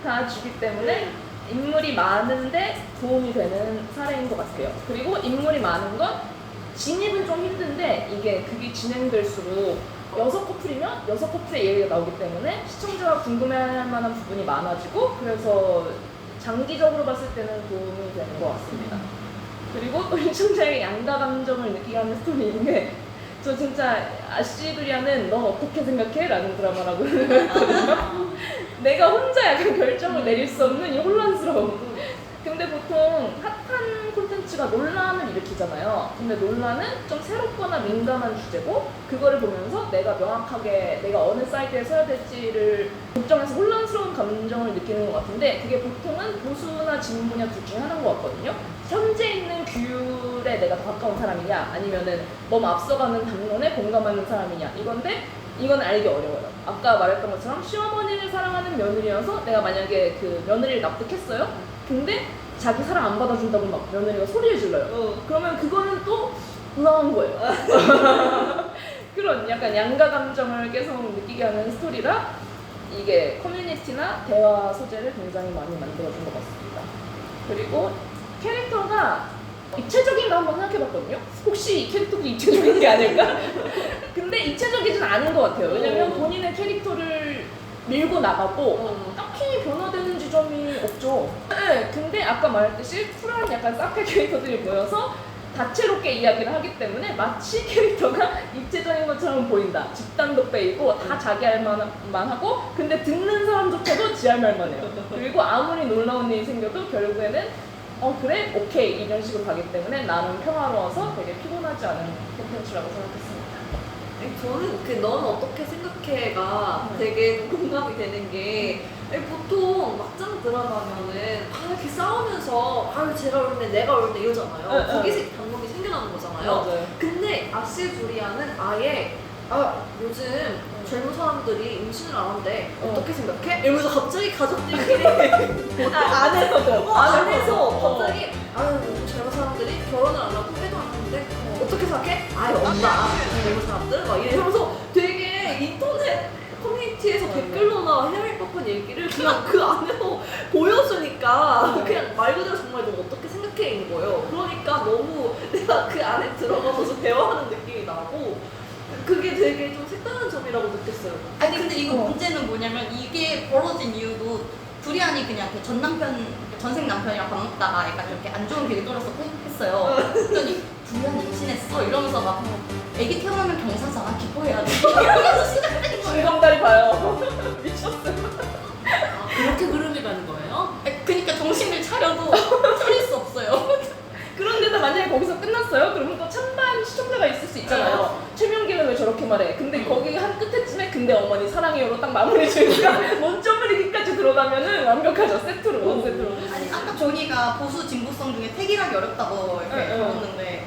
다 주기 때문에 인물이 많은데 도움이 되는 사례인 것 같아요. 그리고 인물이 많은 건 진입은 좀 힘든데 이게 그게 진행될수록 6커플이면 6커플의 얘기가 나오기 때문에 시청자가 궁금해할 만한 부분이 많아지고 그래서 장기적으로 봤을 때는 도움이 되는 것 같습니다. 그리고 또 시청자의 양가 감정을 느끼게 하는 스토리인 게 저 진짜 아시드리아는 넌 어떻게 생각해? 라는 드라마라고 생각했거든요. 내가 혼자 약간 결정을 내릴 수 없는 이 혼란스러움. 근데 보통 핫한 콘텐츠가 논란을 일으키잖아요. 근데 논란은 좀 새롭거나 민감한 주제고 그거를 보면서 내가 명확하게 내가 어느 사이드에 서야 될지를 걱정해서 혼란스러운 감정을 느끼는 것 같은데 그게 보통은 보수나 진보냐 둘 중에 하나인 것 같거든요. 현재 있는 규율에 내가 더 가까운 사람이냐 아니면은 너무 앞서가는 담론에 공감하는 사람이냐 이건데 이건 알기 어려워요. 아까 말했던 것처럼 시어머니를 사랑하는 며느리여서 내가 만약에 그 며느리를 납득했어요. 근데 자기 사랑 안 받아준다고 막 며느리가 소리를 질러요. 그러면 그거는 또 불안한 거예요. 그런 약간 양가 감정을 계속 느끼게 하는 스토리라 이게 커뮤니티나 대화 소재를 굉장히 많이 만들어준 것 같습니다. 그리고 캐릭터가 입체적인가 한번 생각해봤거든요. 혹시 이 캐릭터도 입체적인 게 아닐까? 근데 입체적이진 않은 것 같아요. 왜냐면 본인의 캐릭터를 밀고 나가고 딱히 변화되는 지점이 없죠. 네, 근데 아까 말했듯이 쿨한 약간 사페 캐릭터들이 모여서 다채롭게 이야기를 하기 때문에 마치 캐릭터가 입체적인 것처럼 보인다. 집단도 빼이고 다 자기 할 만만 하고 근데 듣는 사람조차도 지 할 말만 해요. 그리고 아무리 놀라운 일이 생겨도 결국에는 그래? 오케이 이런 식으로 가기 때문에 나는 평화로워서 되게 피곤하지 않은 콘텐츠라고 생각했습니다. 저는 그 넌 어떻게 생각해가 되게 공감이 되는 게 보통 막장 드라마면은 이렇게 싸우면서 제가 옳네 내가 옳네 이러잖아요. 거기서 단독이 생겨나는 거잖아요. 맞아요. 근데 아시두리아는 아예 요즘 젊은 사람들이 임신을 안 한대. 어떻게 생각해? 이러면서 갑자기 가족들끼리 안에서도 갑자기 젊은 사람들이 결혼을 안 하고 해도 안 하는데 어떻게 생각해? 엄마 젊은 사람들 막 이러면서 되게 인터넷 커뮤니티에서 댓글로나 해야 할 법한 얘기를 그냥 그 안에서 보여주니까 그냥 말 그대로 정말 너 어떻게 생각해? 인 거예요. 그러니까 너무 내가 그 안에 들어가서 대화하는 느낌이 나고 그게 되게 좀 색다른 점이라고 느꼈어요. 아니 근데 이거 문제는 뭐냐면 이게 벌어진 이유도 두리안이 그냥 그 전 남편, 전생 남편이랑 밥 먹다가 약간 이렇게 안 좋은 기억이 떨어졌고 했어요. 그랬더니 두리안 임신했어 이러면서 막 애기 태어나면 경사잖아 기뻐해야지 이러면서 시작된 거예요. 중검다리 봐요. 미쳤어요. 그렇게 흐름이 가는 거예요? 그러니까 정신을 차려도 차릴 수 없어요. 그런데도 만약에 거기서 끝났어요? 그러면 또 찬반 시청자가 있을 수 있잖아요. 최명기는 왜 저렇게 말해? 근데 거기 한 끝에쯤에 근데 어머니 사랑해요로 딱 마무리 지으니까 원점을이기까지 들어가면은 완벽하죠. 세트로 원 세트로. 아니 아까 조니가 보수 진보성 중에 택일하기 어렵다고 이렇게 적었는데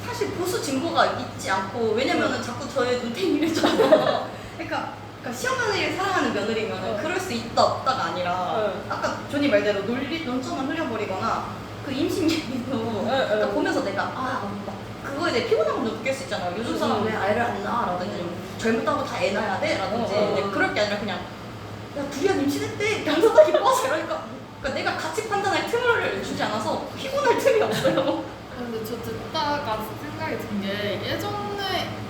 사실 보수 진보가 있지 않고 왜냐면은 자꾸 저의 눈탱이를 쳐서 그러니까 시어머니를 사랑하는 며느리면은 그럴 수 있다 없다가 아니라 아까 조니 말대로 논점을 흘려버리거나 그 임신 얘기도 그러니까 보면서 내가 막 그거에 대해 피곤한 감도 느낄 수 있잖아요. 요즘 사람 왜 아이를 안 낳아? 라든지 젊었다고 다 애 낳아야 돼? 라든지 근데 그럴 게 아니라 그냥 야 두리안 임신했대 경사다 기뻐서 이러니까 내가 같이 판단할 틈을 주지 않아서 피곤할 틈이 없어요. 근데 저 듣다가 생각이 든 게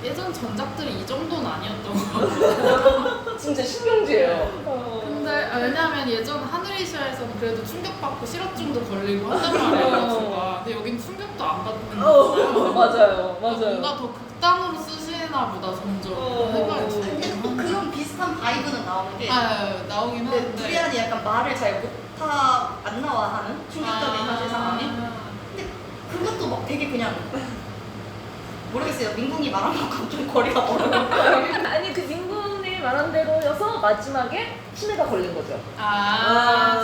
예전 전작들이 이 정도는 아니었던 것 같아요. 진짜 신경질이에요. 근데 왜냐면 예전 하늘이시아에서는 그래도 충격받고 실업증도 걸리고 한단 말이에요. 근데 여긴 충격도 안 받는 거잖아요. 맞아요. 뭔가 더 극단으로 쓰시나 보다 점점 생각이 근데 들긴 또 하네요. 그런 비슷한 바이브는 나오는 게 나오긴 근데 하는데 두리안이 약간 말을 잘 안 나와 하는 충격적인 사실 상황이 근데 그것도 막 되게 그냥 모르겠어요. 민궁이 말한 것과 좀 거리가 멀어요. 아니 그 민군이 말한 대로여서 마지막에 치매가 걸린 거죠.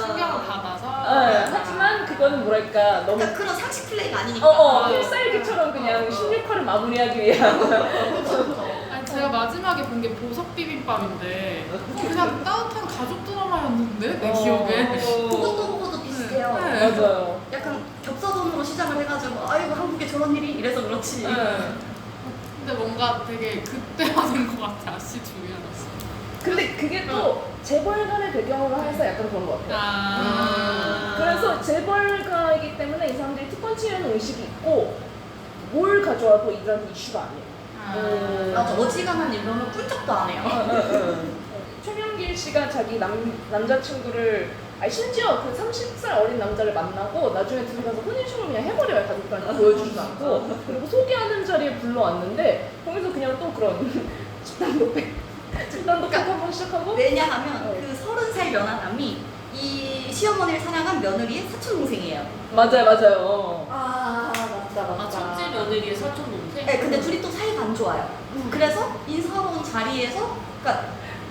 신경을 받아서 네, 하지만 그거는 뭐랄까 너무 그러니까 그런 상식 플레이가 아니니까. 필살기처럼 그냥 16화를 마무리하기 위한. 아니 제가 마지막에 본 게 보석 비빔밥인데 그냥 따뜻한 가족 드라마였는데 내 기억에 그것도 보고도 비슷해요. 네. 맞아요. 약간 겹사선으로 시작을 해가지고 아이고 한국에 저런 일이 이래서 그렇지. 근데 뭔가 되게 그때화된 것 같아. 아씨 주의하셨어. 근데 그게 또 재벌가의 배경으로 해서 약간 그런 것 같아요. 그래서 재벌가이기 때문에 이 사람들이 특권 치려는 의식이 있고 뭘 가져와도 이들한테 이슈가 아니에요. 맞아 어지간한 일로는 꿀쩍도 안 해요. 최명길 씨가 자기 남자친구를 심지어 그 30살 어린 남자를 만나고 나중에 둘이 가서 혼인신고 그냥 해버려요. 가족들한테 보여주지도 않고. 그리고 소개하는 자리에 불러왔는데 거기서 그냥 또 그런 집단 독백 한번 시작하고. 왜냐하면 그 30살 연하남이 이 시어머니를 사랑한 며느리의 사촌동생이에요. 맞아요. 맞다. 첫째 며느리의 사촌 동생? 네, 근데 둘이 또 사이가 안 좋아요. 그래서 인사로운 자리에서 그러니까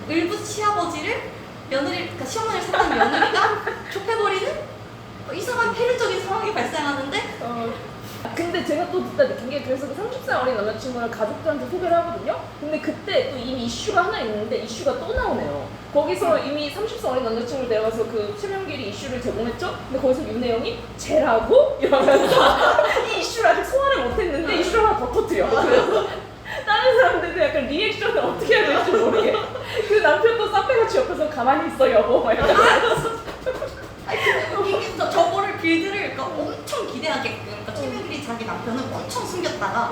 일부 시아버지를 그러니까 시어머니를 사랑한 며느리가 좁혀버리는 이상한 폐륜적인 상황이 발생하는데 근데 제가 또 듣다 느낀 게 그래서 그 30살 어린 남자친구를 가족들한테 소개를 하거든요. 근데 그때 또 이미 이슈가 하나 있는데 이슈가 또 나오네요. 거기서 이미 30살 어린 남자친구를 데려가서 그 최명길이 이슈를 제공했죠. 근데 거기서 윤혜영이 쟤라고? 이러면서 이 이슈를 아직 소화를 못했는데 이슈를 하나 더 터뜨려. 그래서 다른 사람들도 약간 리액션을 어떻게 해야 될지 모르게 그 남편도 싸빼같이 옆에서 가만히 있어 여보 막 이러면서 이게 저거를 빌드를 그러니까 엄청 기대하게끔 그러니까 최명길이 자기 남편을 엄청 숨겼다가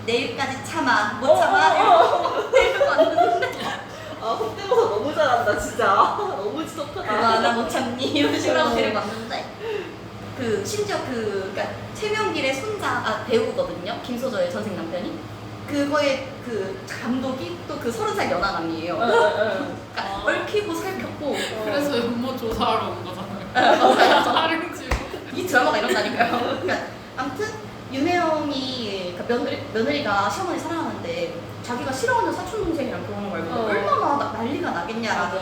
내일까지 참아 못 참아 이러고 데리고 왔는데 홍대모사 너무 잘한다 진짜. 너무 지독하다. 나 못 참니 이런 식으로 하고 데리고 왔는데 그 심지어 그러니까 최명길의 손자 배우거든요. 김소저의 전생 남편이 그거의 그 감독이 또 그 30살 연하남이에요. 그러니까 얽히고 살폈고 그래서 연모 조사하러 온 거잖아요. 다른지. 이 드라마가 이런다니까요. 그러니까 아무튼 윤혜영이 그러니까 며느리가 시어머니 사랑하는데 자기가 싫어하는 사촌 동생이랑 결혼을 말고 얼마나 난리가 나겠냐라는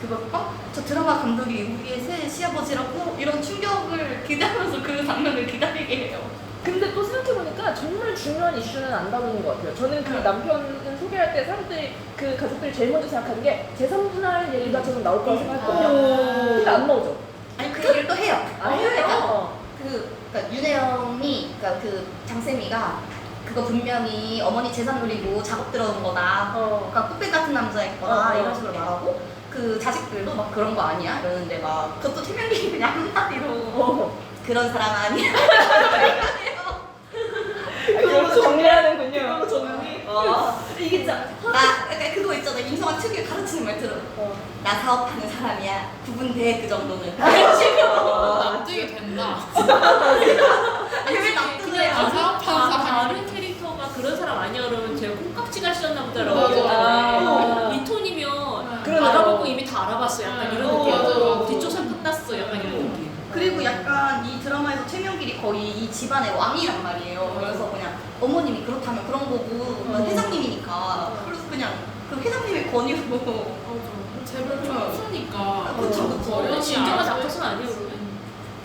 그것과 저 드라마 감독이 우리의 새 시아버지라고 이런 충격을 기대하면서 그 장면을 기다리게 해요. 근데 또 생각해보니까 정말 중요한 이슈는 안 다루는 것 같아요. 저는 그 남편을 소개할 때 사람들이 그 가족들이 제일 먼저 생각하는 게 재산분할 얘기가 저는 나올 거라고 생각했거든요. 근데 안 나오죠. 아니 그 얘기를 또 해요. 해요. 그러니까 윤혜영이 그러니까 그 장쌤이가 그거 분명히 어머니 재산 노리고 작업 들어온 거다. 그러니까 꽃배 같은 남자였거나 이런 식으로 말하고 그 자식들도 막 그런 거 아니야? 이러는데 막 그것도 최명길이 그냥 한마디로 그런 사람 아니야? 그걸로 정리하는군요. 그걸로 정리. 아, 이게 진짜 나 약간 그거 있잖아. 임성아 특유의 가르치는 말투로. 나 사업하는 사람이야. 구분돼 그 정도는. 납득이 된다. 아니 왜 납득을 해? 아, 사업하는 사람이. 다른 캐릭터가 그런 사람 아니야 그러면 제가 콩깍지가 씌었나 보다라고 맞아. 얘기하는데 아. 이 톤이면 그러네요. 알아보고 이미 다 알아봤어 약간 이런 느낌. 맞아. 뒷조사 끝났어 약간 이런 느낌. 그리고 약간 이 드라마에서 최명길이 거의 이 집안의 왕이란 말이에요. 그래서 그냥 어머님이 그렇다면 그런 거고 회장님이니까 그래서 그냥 그 회장님의 권유로 제발 좀 푸니까. 그쵸, 그쵸. 어른이 진정한 알아서 작가는 아니에요 그러면.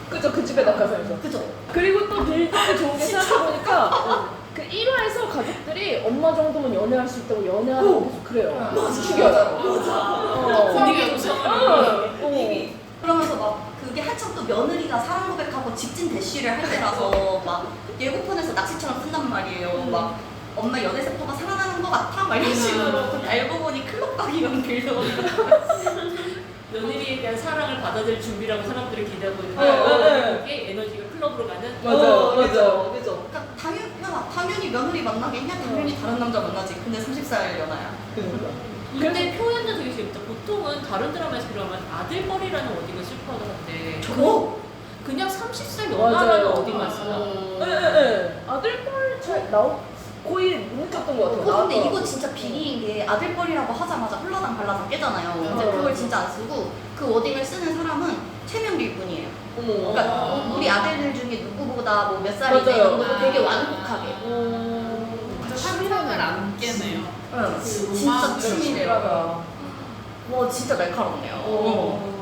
그죠, 그 집에 낙하산에서. 그죠? 그리고 또 빌드업이 좋은 게 생각해보니까 그 1화에서 가족들이 엄마 정도면 연애할 수 있다고 연애하는 거 계속 그래요. 죽여요. 분위기 조성을 이미 그러면서 막 그게 한참 또 며느리가 사랑 고백하고 직진 대쉬를 할 때라서 막 예고편에서 낚시처럼 쓴단 말이에요. 막 엄마 연애 세포가 살아나는 것 같아? 막 이런 식으로 그냥 알고 보니 클럽 가기 이런 빌드업이 며느리에 대한 사랑을 받아들일 준비라고 사람들이 기대하고 네, 있는데 그게 에너지가 클럽으로 가는 맞아요, 그죠, 그죠. 그러니까 당연히 며느리 만나겠냐? 당연히 다른 남자 만나지. 근데 30살 연하야. 근데 표현도 되게 재밌다. 보통은 다른 드라마에서 그러면 아들뻘이라는 어디가 슬퍼하던데 저거? 그냥 30살 연하라는 맞아요. 어디만 쓰나? 네. 아들뻘 잘 거의 못 느꼈던 것 같아요. 근데 나왔더라고. 이거 진짜 비리인 게 아들뻘이라고 하자마자 홀라당 발라당 깨잖아요. 근데 그걸 진짜 안 쓰고 그 워딩을 쓰는 사람은 최명길 뿐이에요. 그러니까 우리 아들들 중에 누구보다 뭐 몇 살이네 맞아요. 이런 것도 되게 완곡하게. 진짜 상상을 안 깨네요. 응. 그 진짜 로망 치밀하다. 와 진짜 날카롭네요.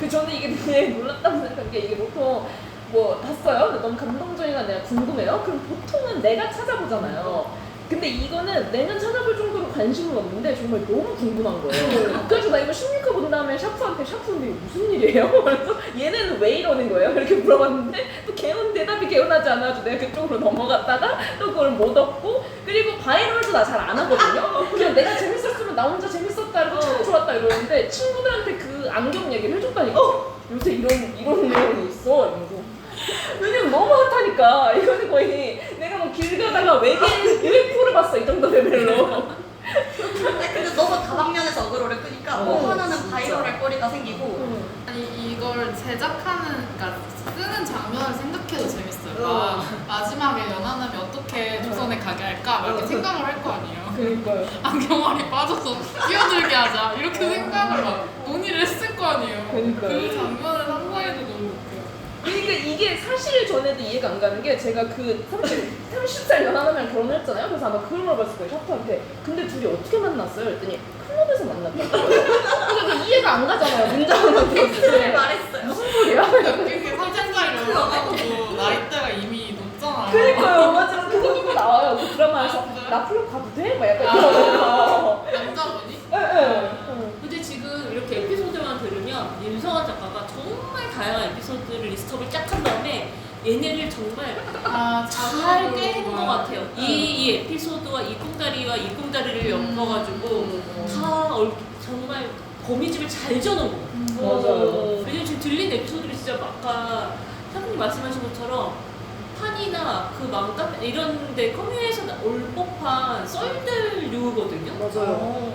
그 저는 이게 되게 놀랐다고 생각한 게 이게 보통 뭐 봤어요? 근데 너무 감동적이가 내가 궁금해요? 그럼 보통은 내가 찾아보잖아요. 근데 이거는 내가 찾아볼 정도로 관심은 없는데 정말 너무 궁금한 거예요. 그래서 나 이거 16화 본 다음에 샤프한테 샤프인데 이거 무슨 일이에요? 그래서 얘네는 왜 이러는 거예요? 이렇게 물어봤는데 또 대답이 개운하지 않아가지고 내가 그쪽으로 넘어갔다가 또 그걸 못 얻고 그리고 바이럴도 나 잘 안 하거든요? 그냥 내가 재밌었으면 나 혼자 재밌었다 이러고 참 좋았다 이러는데 친구들한테 그 안경 얘기를 해줬다니까 요새 이런 내용이 있어 이러면서 왜냐면 너무 핫하니까 이거는 거의 내가 뭐 길 가다가 외계인 UFO를 봤어 이 정도 레벨로. 근데 너무 다방면에서 어그로를 끄니까 뭐 하나는 바이럴할 거리가 생기고 아니 이걸 제작하는, 그러니까 쓰는 장면을 생각해도 재밌어요. 막 마지막에 연하남이 어떻게 조선에 가게 할까 막 이렇게 생각을 할 거 아니에요. 그러니까요. 안경알이 빠져서 뛰어들게 하자 이렇게 생각을 막 논의를 했을 거 아니에요. 그러니까요. 그 장면을 상상해도 너무 웃겨요. 그러니까 이게 사실 전에도 이해가 안 가는 게 제가 그 30살 연하남이랑 결혼했잖아요. 그래서 아마 그걸 물어봤을 거예요, 샤프한테. 근데 둘이 어떻게 만났어요? 했더니 클럽에서 만났다고. 그러니까 이해가 안 가잖아요. 문장만 들었을 때. 말했어요. 무슨 소리야? 이렇게 30살 연하고 나이대가 이미 높잖아요. 그러니까요. 맞아. 그거 나와요. 그 드라마에서 나 클럽 가도 돼? 막 약간 이러면서. 남자분이? 근데 지금 이렇게 에피소드만 들으면 윤성환 작가가 정말 다양한 에피소드를 리스트업을 쫙 한 다음에 얘네를 정말 잘 깬 것 같아요. 이 에피소드와 이 꿍다리와 이 꿍다리를 엮어가지고 다 정말 거미집을 잘 져놓은 거 같아요. 맞아요. 왜냐면 지금 들린 에피소드를 진짜 아까 사장님 말씀하신 것처럼 판이나 그 맘카페 이런 데 커뮤니에서 올 법한 썰들류거든요. 맞아요.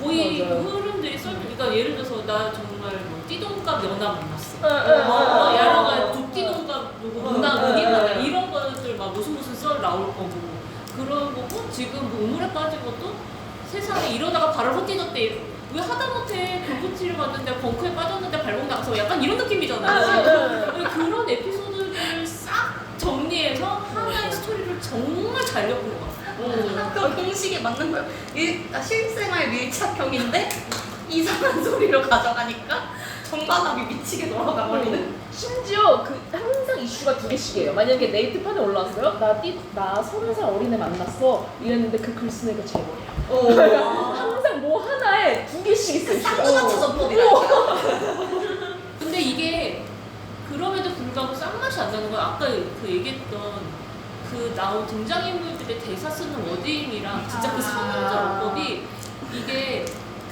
거의 맞아요. 그 흐름들이 그러니까 예를 들어서 나 정말 뭐 띠동갑 연하 만났어. 아, 야라가 두 띠동갑 누구 문화 만나 이런 것들 막 무슨 썰 나올 거고 그런 거고 지금 뭐 우물에 빠진 것도 세상에 이러다가 발을 헛디뎠대. 왜 하다못해 골프치를 갔는데 벙커에 빠졌는데 발목 나가서 약간 이런 느낌이잖아요. 그런 에피소드들을 싹 정리해서 하나의 스토리를 정말 잘 엮은 것 같아요. 그 공식에 맞는 거예요. 실생활 밀착형인데 이상한 소리로 가져가니까 정반합이 미치게 돌아가 버리는. 심지어 그 항상 이슈가 두 개씩이에요. 만약에 네이트판에 올라왔어요. 나 30살 어린애 만났어. 이랬는데 그 글 쓰는 애가 제목이야. 항상 뭐 하나에 두 개씩 있어 이슈가. 쌍꺼맞춰 전법이라니까. 근데 이게 그럼에도 불구하고 싼맛이 안 나는 건 아까 그 얘기했던 그 나온 등장인물들의 대사 쓰는 워딩이랑 진짜 그 상황자 어법이 이게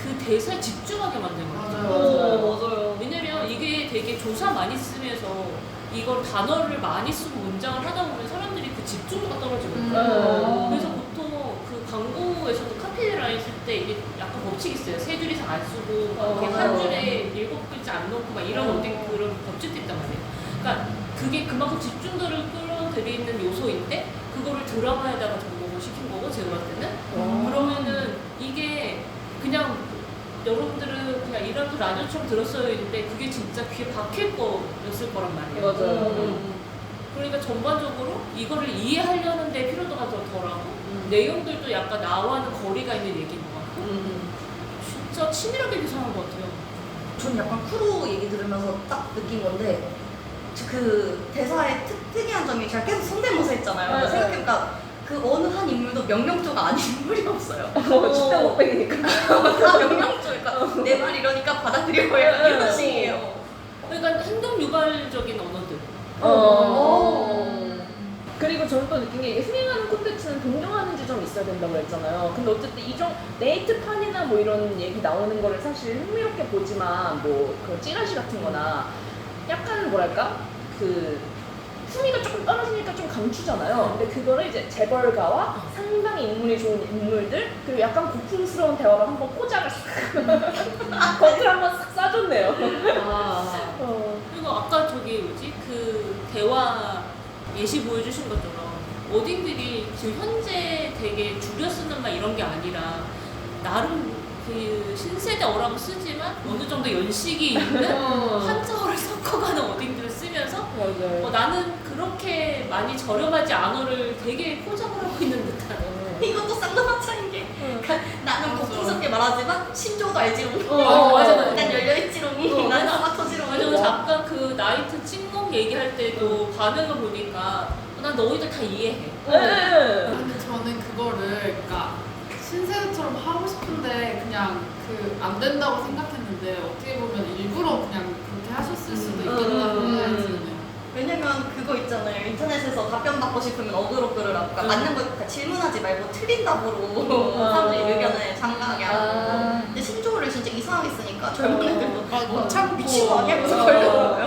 그 대사에 집중하게 만드는 거예요. 맞아요. 왜냐면 이게 그게 되게 조사 많이 쓰면서 이걸 단어를 많이 쓰고 문장을 하다 보면 사람들이 그 집중도가 떨어지거든요. 그래서 보통 그 광고에서도 카피라인 쓸 때 이게 약간 법칙이 있어요. 세 줄 이상 안 쓰고 막 이렇게 한 줄에 7글자 안 넣고 막 이런 어떤 그런 법칙도 있단 말이에요. 그러니까 그게 그만큼 집중도를 끌어들이는 요소인데 그거를 드라마에다가 접목을 시킨 거고 제가 봤을 때는 그러면은 이게 그냥 여러분들은 그냥 이런 라디오처럼 들었어야 했는데 그게 진짜 귀에 박힐 거였을 거란 말이에요. 맞아요. 그러니까 전반적으로 이거를 이해하려는 데 필요도가 더 덜하고 내용들도 약간 나와는 거리가 있는 얘기인 것 같고 진짜 치밀하게 구성한 것 같아요. 전 약간 크루 얘기 들으면서 딱 느낀 건데 그 대사의 특이한 점이 제가 계속 성대모사 했잖아요. 네. 생각해보니까 그 어느 한 인물도 명령조가 아닌 인물이 없어요. 진짜 못백이니까. 다 명령조. 그러니까 내 말 이러니까 받아들여 이런 식이에요. 그러니까 행동 유발적인 언어들. 그리고 저는 또 느낀 게 이게 흥행하는 콘텐츠는 동경하는 지점이 있어야 된다고 했잖아요. 근데 어쨌든 이종 네이트판이나 뭐 이런 얘기 나오는 거를 사실 흥미롭게 보지만 뭐 그런 찌라시 같은 거나 약간 뭐랄까 그 순위가 조금 떨어지니까 좀 감추잖아요. 근데 그거를 이제 재벌가와 상당히 인물이 좋은 인물들 그리고 약간 고풍스러운 대화로 한번 포장을 싹 겉을 한번 싹 싸줬네요. 그리고 아까 저기 뭐지 그 대화 예시 보여주신 것처럼 어딘들이 지금 현재 되게 줄여 쓰는 말 이런 게 아니라 나름 그 신세대 어라고 쓰지만 어느 정도 연식이 있는 한자어를 섞어가는 어딘들을 쓰면서 맞아요. 나는 그렇게 많이 저렴하지 않어를 되게 포장을 하고 있는 듯한 이것도 쌍둥이차인 게 나는 고풍스럽게 말하지만 신조도 알지롱. 맞아. 난 열려있지롱. 나는 아마 터지롱. 맞아. 잠깐 그 나이트 찍먹 얘기할 때도 반응을 보니까 난 너희들 다 이해해. 근데 저는 그거를 그러니까 신세대처럼 하고 싶은데 그냥 그 안 된다고 생각했는데 어떻게 보면 일부러 그냥 그렇게 하셨을 수도 있겠다는 생각이 드네요. 왜냐면 그거 있잖아요. 인터넷에서 답변 받고 싶으면 어그로 끌으라고. 그러니까 맞는 거 그러니까 질문하지 말고 틀린 답으로 사람들이 의견을 장강하게 하고. 근데 신조어를 진짜 이상하게 쓰니까 젊은 애들도 못 참고 미친 거 아니야? 그래서 걸려.